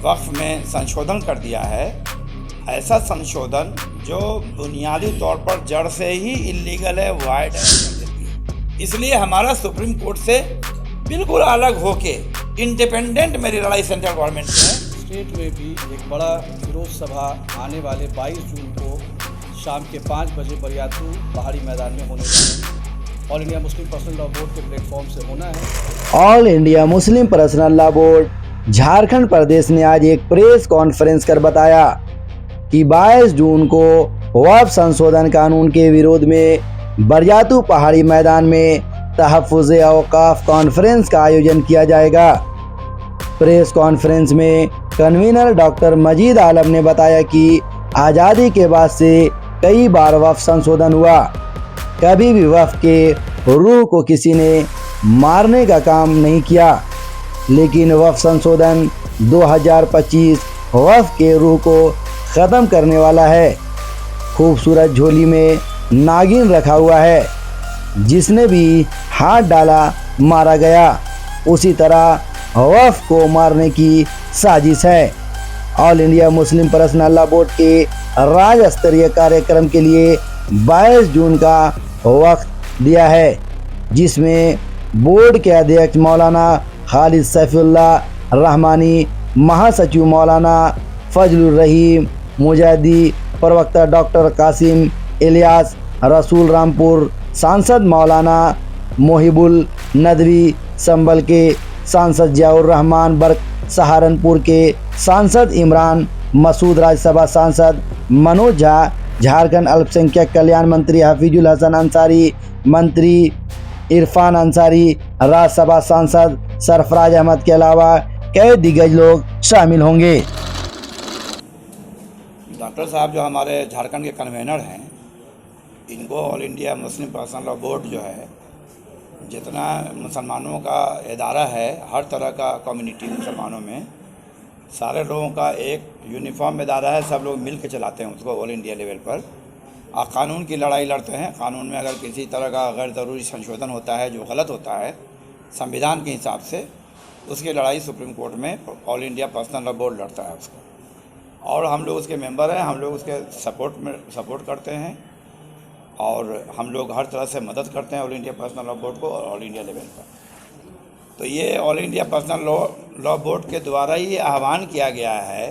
वक्फ में संशोधन कर दिया है, ऐसा संशोधन जो बुनियादी तौर पर जड़ से ही इल्लीगल है, वाइड है। इसलिए हमारा सुप्रीम कोर्ट से बिल्कुल अलग होके इंडिपेंडेंट मेरी लड़ाई सेंट्रल गवर्नमेंट से है। स्टेट में भी एक बड़ा विरोध सभा आने वाले 22 जून को शाम के 5 बजे बरियातू पहाड़ी मैदान में होने जा रहा है। All India Muslim Personal Law Board के प्लेटफॉर्म से होना है। All India Muslim Personal Law Board Jharkhand प्रदेश ने आज एक प्रेस कॉन्फ्रेंस कर बताया कि 22 जून को वक्फ संशोधन कानून के विरोध में बरियातू पहाड़ी मैदान में तहफ़्फ़ुज़ औक़ाफ़ कॉन्फ्रेंस का आयोजन किया जाएगा। प्रेस कॉन्फ्रेंस में कन्वीनर डॉक्टर मजीद आलम ने बताया कि आज़ादी के बाद से कई बार वक्फ संशोधन हुआ, कभी भी वक्फ के रूह को किसी ने मारने का काम नहीं किया, लेकिन वक्फ संशोधन 2025 वक्फ के रूह को ख़त्म करने वाला है। खूबसूरत झोली में नागिन रखा हुआ है, जिसने भी हाथ डाला मारा गया। उसी तरह वक्फ को मारने की साजिश है। All India Muslim Personal Law Board के राज्य स्तरीय कार्यक्रम के लिए 22 जून का वक्त दिया है, जिसमें बोर्ड के अध्यक्ष मौलाना खालिद सैफुल्लाह रहमानी, महासचिव मौलाना फजलुर रहीम मुजाहिदी, प्रवक्ता डॉक्टर कासिम इलियास रसूल रामपुर, सांसद मौलाना मोहिबुल नदवी संभल के, सांसद जियाउर रहमान बर्क सहारनपुर के, सांसद इमरान मसूद, राज्यसभा सांसद मनोज झा, झारखंड अल्पसंख्यक कल्याण मंत्री हफीजुल हसन अंसारी, मंत्री इरफान अंसारी, राज्यसभा सांसद सरफराज अहमद के अलावा कई दिग्गज लोग शामिल होंगे। डॉक्टर साहब जो हमारे झारखंड के कन्वेनर हैं, इनको all India Muslim Personal Law board जो है, जितना मुसलमानों का इदारा है, हर तरह का कम्युनिटी मुसलमानों में सारे लोगों का एक यूनिफॉर्म इदारा है, सब लोग मिल के चलाते हैं उसको ऑल इंडिया लेवल पर। और कानून की लड़ाई लड़ते हैं। कानून में अगर किसी तरह का गैर ज़रूरी संशोधन होता है जो गलत होता है संविधान के हिसाब से, उसकी लड़ाई सुप्रीम कोर्ट में all India personal Law board लड़ता है उसको। और हम लोग उसके मेंबर हैं, हम लोग उसके सपोर्ट करते हैं और हम लोग हर तरह से मदद करते हैं all India personal Law board को ऑल इंडिया लेवल पर। तो ये all India personal Law Board के द्वारा ही आह्वान किया गया है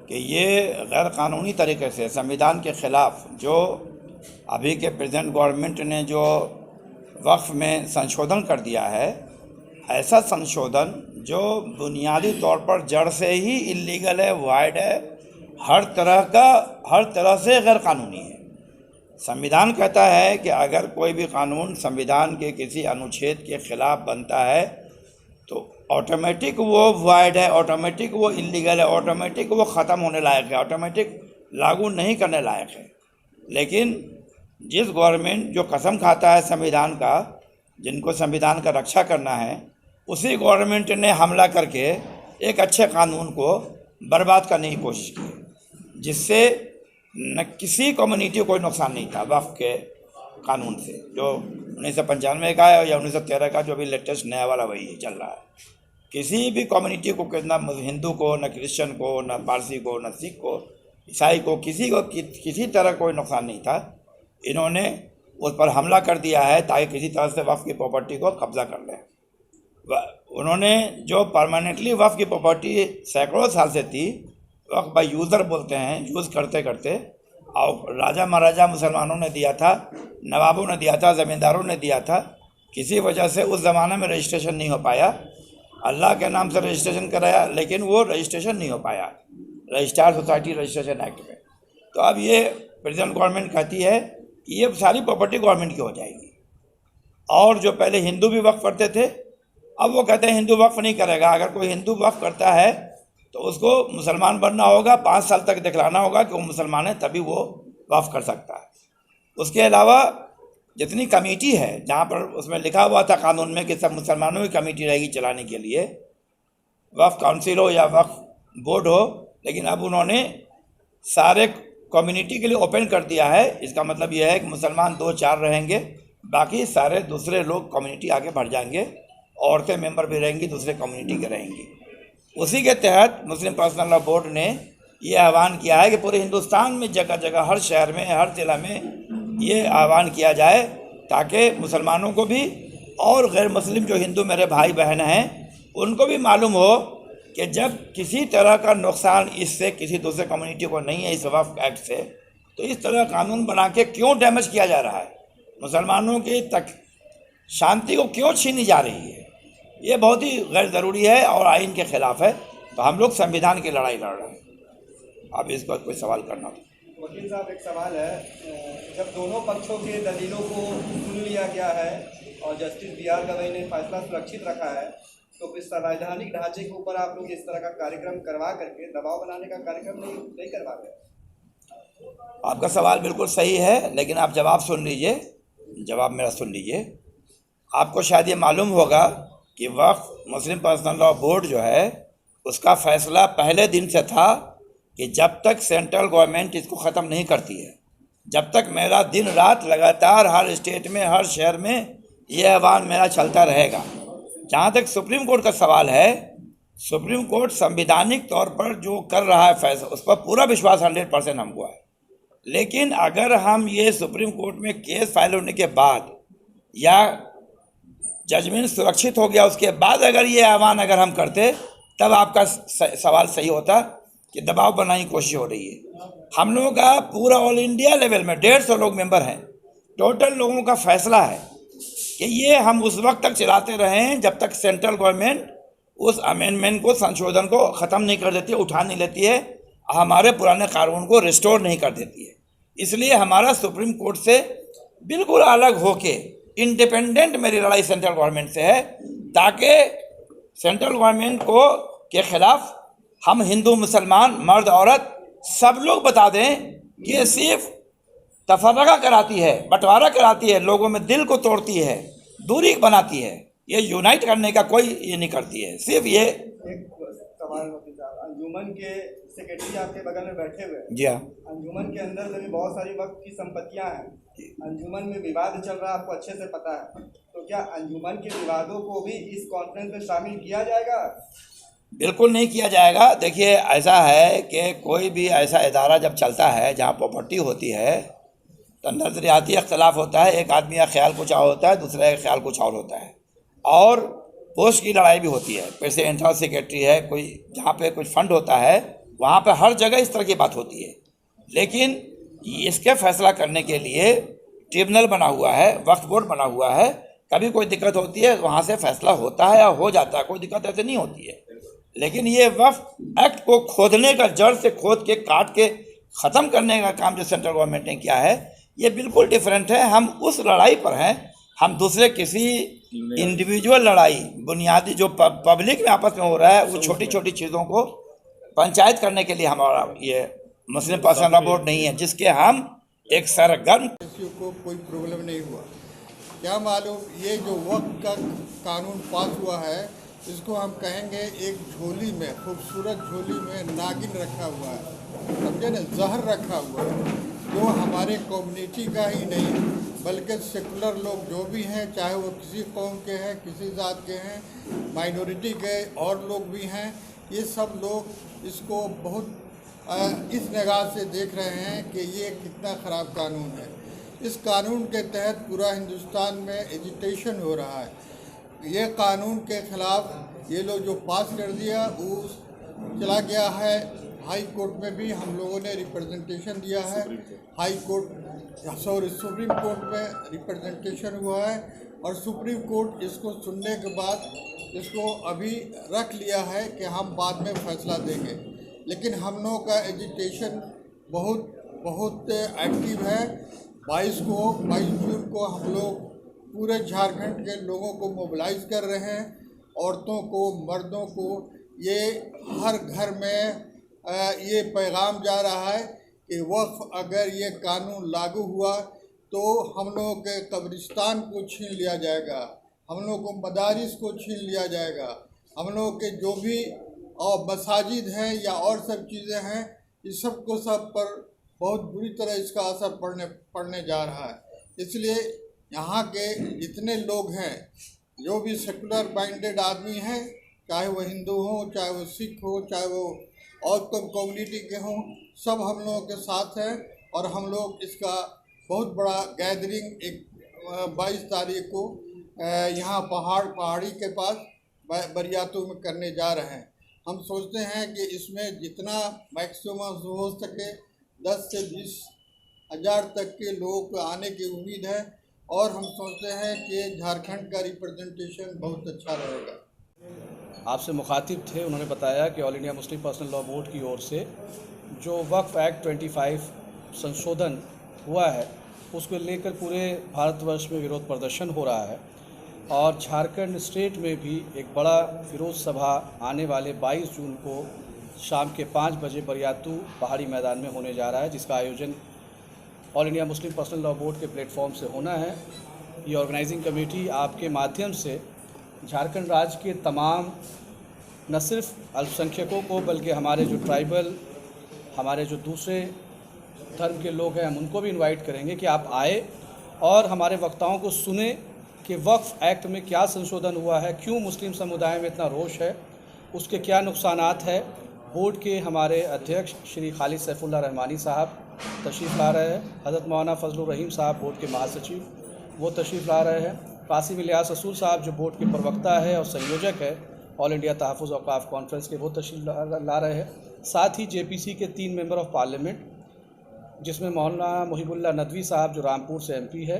कि ये गैर कानूनी तरीके से संविधान के ख़िलाफ़ जो अभी के प्रेजेंट गवर्नमेंट ने जो वक्फ में संशोधन कर दिया है, ऐसा संशोधन जो बुनियादी तौर पर जड़ से ही इल्लीगल है, वाइड है, हर तरह से गैर कानूनी है। संविधान कहता है कि अगर कोई भी कानून संविधान के किसी अनुच्छेद के ख़िलाफ़ बनता है तो ऑटोमेटिक वो वाइड है, ऑटोमेटिक वो इल्लीगल है, ऑटोमेटिक वो ख़त्म होने लायक है, ऑटोमेटिक लागू नहीं करने लायक है। लेकिन जिस गवर्नमेंट जो कसम खाता है संविधान का, जिनको संविधान का रक्षा करना है, उसी गवर्नमेंट ने हमला करके एक अच्छे कानून को बर्बाद करने की कोशिश की, जिससे न किसी कम्युनिटी को कोई नुकसान नहीं था वक्फ के कानून से, जो 1995 का है या 1913 का जो भी लेटेस्ट नया वाला वही चल रहा है। किसी भी कम्युनिटी को, न हिंदू को, न क्रिश्चियन को, न पारसी को, न सिख को, ईसाई को, किसी तरह कोई नुकसान नहीं था। इन्होंने उस पर हमला कर दिया है ताकि किसी तरह से वक्फ की प्रॉपर्टी को कब्जा कर लें। उन्होंने जो परमानेंटली वक्फ की प्रॉपर्टी सैकड़ों साल से थी, वक्फ बाई यूज़र बोलते हैं, यूज़ करते करते, और राजा महाराजा मुसलमानों ने दिया था, नवाबों ने दिया था, ज़मींदारों ने दिया था, किसी वजह से उस ज़माने में रजिस्ट्रेशन नहीं हो पाया। अल्लाह के नाम से रजिस्ट्रेशन कराया, लेकिन वो रजिस्ट्रेशन नहीं हो पाया रजिस्ट्रार सोसाइटी रजिस्ट्रेशन एक्ट में। तो अब ये प्रेजेंट गवर्नमेंट कहती है कि ये सारी प्रॉपर्टी गवर्नमेंट की हो जाएगी। और जो पहले हिंदू भी वक्फ करते थे, अब वो कहते हैं हिंदू वक्फ नहीं करेगा। अगर कोई हिंदू वक्फ करता है तो उसको मुसलमान बनना होगा, 5 साल तक दिखलाना होगा कि वो मुसलमान है, तभी वो वक्फ कर सकता है। उसके अलावा जितनी कमेटी है, जहाँ पर उसमें लिखा हुआ था कानून में कि सब मुसलमानों की कमेटी रहेगी चलाने के लिए, वक्फ काउंसिल हो या वक्फ बोर्ड हो, लेकिन अब उन्होंने सारे कम्युनिटी के लिए ओपन कर दिया है। इसका मतलब यह है कि मुसलमान 2-4 रहेंगे, बाकी सारे दूसरे लोग कम्युनिटी आगे बढ़ जाएंगे, औरतें मेंबर भी रहेंगी, दूसरे कम्युनिटी के रहेंगी। उसी के तहत मुस्लिम पर्सनल लॉ बोर्ड ने ये आह्वान किया है कि पूरे हिंदुस्तान में जगह जगह हर शहर में हर ज़िला में ये आह्वान किया जाए ताकि मुसलमानों को भी और गैर मुस्लिम जो हिंदू मेरे भाई बहन हैं उनको भी मालूम हो कि जब किसी तरह का नुकसान इससे किसी दूसरे कम्युनिटी को नहीं है इस वक्फ एक्ट से, तो इस तरह कानून बना के क्यों डैमेज किया जा रहा है, मुसलमानों की तक शांति को क्यों छीनी जा रही है। ये बहुत ही गैर ज़रूरी है और आइन के ख़िलाफ़ है। तो हम लोग संविधान की लड़ाई लड़ रहे हैं। अब इस पर कोई सवाल करना तो वकील साहब, एक सवाल है। जब दोनों पक्षों के दलीलों को सुन लिया गया है और जस्टिस B.R. गवई ने फैसला सुरक्षित रखा है, तो फिर संवैधानिक ढांचे के ऊपर आप लोग इस तरह का कार्यक्रम करवा करके दबाव बनाने का कार्यक्रम नहीं करवा रहे? आपका सवाल बिल्कुल सही है, लेकिन आप जवाब सुन लीजिए, जवाब मेरा सुन लीजिए। आपको शायद ये मालूम होगा कि वक्फ मुस्लिम पर्सनल लॉ बोर्ड जो है उसका फ़ैसला पहले दिन से था कि जब तक सेंट्रल गवर्नमेंट इसको ख़त्म नहीं करती है, जब तक मेरा दिन रात लगातार हर स्टेट में हर शहर में ये आह्वान मेरा चलता रहेगा। जहाँ तक सुप्रीम कोर्ट का सवाल है, सुप्रीम कोर्ट संवैधानिक तौर पर जो कर रहा है फैसला, उस पर पूरा विश्वास 100% हमको है। लेकिन अगर हम ये सुप्रीम कोर्ट में केस फाइल होने के बाद या जजमेंट सुरक्षित हो गया उसके बाद अगर ये आह्वान अगर हम करते, तब आपका सवाल सही होता कि दबाव बनाने की कोशिश हो रही है। हम लोगों का पूरा ऑल इंडिया लेवल में 150 लोग मेंबर हैं, टोटल लोगों का फैसला है कि ये हम उस वक्त तक चलाते रहें जब तक सेंट्रल गवर्नमेंट उस अमेंडमेंट को, संशोधन को ख़त्म नहीं कर देती है, उठा नहीं लेती है, हमारे पुराने कानून को रिस्टोर नहीं कर देती है। इसलिए हमारा सुप्रीम कोर्ट से बिल्कुल अलग होके इंडिपेंडेंट मेरी लड़ाई सेंट्रल गवर्नमेंट से है, ताकि सेंट्रल गवर्नमेंट को के ख़िलाफ़ हम हिंदू मुसलमान मर्द औरत सब लोग बता दें कि ये सिर्फ तफर्रका कराती है, बंटवारा कराती है, लोगों में दिल को तोड़ती है, दूरी बनाती है। ये यूनाइट करने का कोई ये नहीं करती है। सिर्फ ये एक सवाल अंजुमन के सेक्रेटरी आपके बगल में बैठे हुए हैं। जी हाँ, अंजुमन के अंदर में भी बहुत सारी वक्त की संपत्तियां हैं। अंजुमन में विवाद चल रहा है, आपको अच्छे से पता है। तो क्या अंजुमन के विवादों को भी इस कॉन्फ्रेंस में शामिल किया जाएगा? बिल्कुल नहीं किया जाएगा। देखिए, ऐसा है कि कोई भी ऐसा इदारा जब चलता है जहाँ प्रॉपर्टी होती है तो नज़रियाती अख्तिलाफ़ होता है। एक आदमी का ख्याल कुछ और होता है, दूसरे का ख्याल कुछ और होता है, और पोस्ट की लड़ाई भी होती है। प्रेसिडेंट और सेक्रेटरी है, कोई जहाँ पे कुछ फंड होता है वहाँ पे हर जगह इस तरह की बात होती है। लेकिन इसके फैसला करने के लिए ट्रिब्यूनल बना हुआ है, वक्फ बोर्ड बना हुआ है। कभी कोई दिक्कत होती है वहाँ से फैसला होता है या हो जाता है, कोई दिक्कत ऐसे नहीं होती है। लेकिन ये वक्फ एक्ट को खोदने का, जड़ से खोद के काट के ख़त्म करने का काम जो सेंट्रल गवर्नमेंट ने किया है, ये बिल्कुल डिफरेंट है। हम उस लड़ाई पर हैं, हम दूसरे किसी इंडिविजुअल लड़ाई, बुनियादी जो पब्लिक में आपस में हो रहा है, वो छोटी छोटी चीज़ों को पंचायत करने के लिए हमारा ये मुस्लिम पर्सनल लॉ बोर्ड नहीं है, जिसके हम एक सरगर्म को कोई प्रॉब्लम नहीं हुआ। क्या मालूम, ये जो वक्त का कानून पास हुआ है, इसको हम कहेंगे एक झोली में, खूबसूरत झोली में नागिन रखा हुआ है, समझे ना, जहर रखा हुआ है, जो हमारे कम्युनिटी का ही नहीं बल्कि सेकुलर लोग जो भी हैं, चाहे वो किसी कौम के हैं, किसी ज़ात के हैं, माइनॉरिटी के और लोग भी हैं, ये सब लोग इसको बहुत इस निगाह से देख रहे हैं कि ये कितना ख़राब कानून है। इस कानून के तहत पूरा हिंदुस्तान में एजिटेशन हो रहा है। ये कानून के ख़िलाफ़ ये लोग जो पास कर दिया वो चला गया है हाई कोर्ट में भी। हम लोगों ने रिप्रेजेंटेशन दिया है, सुप्रीम कोर्ट में रिप्रेजेंटेशन हुआ है, और सुप्रीम कोर्ट इसको सुनने के बाद इसको अभी रख लिया है कि हम बाद में फैसला देंगे। लेकिन हम लोगों का एजिटेशन बहुत एक्टिव है। 22 जून को हम लोग पूरे झारखंड के लोगों को मोबिलाइज कर रहे हैं, औरतों को, मर्दों को। ये हर घर में ये पैगाम जा रहा है कि वक्फ अगर ये कानून लागू हुआ तो हम लोगों के कब्रिस्तान को छीन लिया जाएगा, हम लोगों को मदारिस को छीन लिया जाएगा, हम लोगों के जो भी और मसाजिद हैं या और सब चीज़ें हैं, इस सब को सब पर बहुत बुरी तरह इसका असर पड़ने जा रहा है। इसलिए यहाँ के जितने लोग हैं, जो भी सेकुलर माइंडेड आदमी हैं, चाहे वो हिंदू हो, चाहे वो सिख हो, चाहे वो और कम्युनिटी के हों, सब हम लोगों के साथ हैं। और हम लोग इसका बहुत बड़ा गैदरिंग एक 22 तारीख को यहाँ पहाड़ी के पास बरियातू में करने जा रहे हैं। हम सोचते हैं कि इसमें जितना मैक्सिमम हो सके 10 से 20 हज़ार तक के लोगों को आने की उम्मीद है। और हम सोचते हैं कि झारखंड का रिप्रेजेंटेशन बहुत अच्छा रहेगा। आपसे मुखातिब थे, उन्होंने बताया कि all India Muslim Personal Law board की ओर से जो वक्फ एक्ट 25 संशोधन हुआ है उसको लेकर पूरे भारतवर्ष में विरोध प्रदर्शन हो रहा है और झारखंड स्टेट में भी एक बड़ा विरोध सभा आने वाले 22 जून को शाम के 5 बजे बरियातू पहाड़ी मैदान में होने जा रहा है, जिसका आयोजन all India Muslim Personal Law Board के प्लेटफॉर्म से होना है। ये ऑर्गेनाइजिंग कमेटी आपके माध्यम से झारखंड राज्य के तमाम न सिर्फ अल्पसंख्यकों को बल्कि हमारे जो ट्राइबल, हमारे जो दूसरे धर्म के लोग हैं, हम उनको भी इनवाइट करेंगे कि आप आए और हमारे वक्ताओं को सुने कि वक्फ एक्ट में क्या संशोधन हुआ है, क्यों मुस्लिम समुदाय में इतना रोष है, उसके क्या नुकसानात है। बोर्ड के हमारे अध्यक्ष श्री खालिद सैफुल्लाह रहमानी साहब तशरीफ़ ला रहे हैं, हज़रत मौलाना फजलुर रहीम साहब बोर्ड के महासचिव वो तशरीफ़ ला रहे हैं, कासिम इलियास असूल साहब जो बोर्ड के प्रवक्ता है और संयोजक है ऑल इंडिया तहफ़्फ़ुज़ औक़ाफ़ कॉन्फ्रेंस के, वो तशरीफ़ ला रहे हैं। साथ ही JPC के 3 मेंबर ऑफ़ पार्लियामेंट जिसमें मौलाना मुहिबुल्लाह नदवी साहब जो रामपुर से MP है,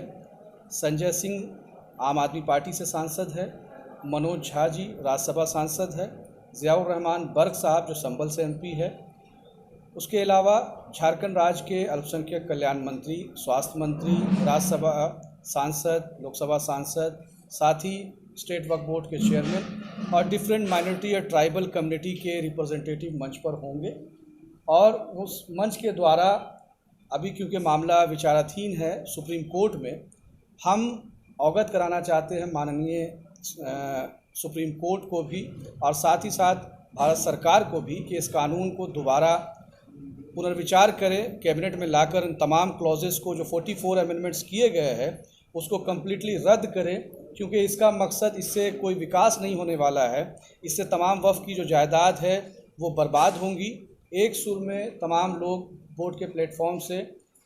संजय सिंह आम आदमी पार्टी से सांसद है, मनोज झा जी राज्यसभा सांसद है, ज़ियाउर रहमान बर्क साहब जो संभल से MP है। उसके अलावा झारखंड राज्य के अल्पसंख्यक कल्याण मंत्री, स्वास्थ्य मंत्री, राज्यसभा सांसद, लोकसभा सांसद, साथ ही स्टेट वक्फ बोर्ड के चेयरमैन और डिफरेंट माइनॉरिटी और ट्राइबल कम्युनिटी के रिप्रेजेंटेटिव मंच पर होंगे। और उस मंच के द्वारा अभी क्योंकि मामला विचाराधीन है सुप्रीम कोर्ट में, हम अवगत कराना चाहते हैं माननीय सुप्रीम कोर्ट को भी और साथ ही साथ भारत सरकार को भी कि इस कानून को दोबारा पुनर्विचार करें, कैबिनेट में लाकर इन तमाम क्लॉजेस को जो 44 अमेंडमेंट्स किए गए हैं उसको कम्प्लीटली रद्द करें, क्योंकि इसका मकसद इससे कोई विकास नहीं होने वाला है। इससे तमाम वफ़ की जो जायदाद है वो बर्बाद होंगी। एक सुर में तमाम लोग बोर्ड के प्लेटफॉर्म से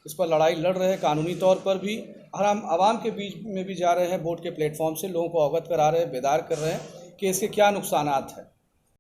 इस पर लड़ाई लड़ रहे हैं, कानूनी तौर पर भी, और हम आवाम के बीच में भी जा रहे हैं, बोर्ड के प्लेटफॉर्म से लोगों को अवगत करा रहे हैं, बेदार कर रहे हैं कि इसके क्या नुकसानात हैं।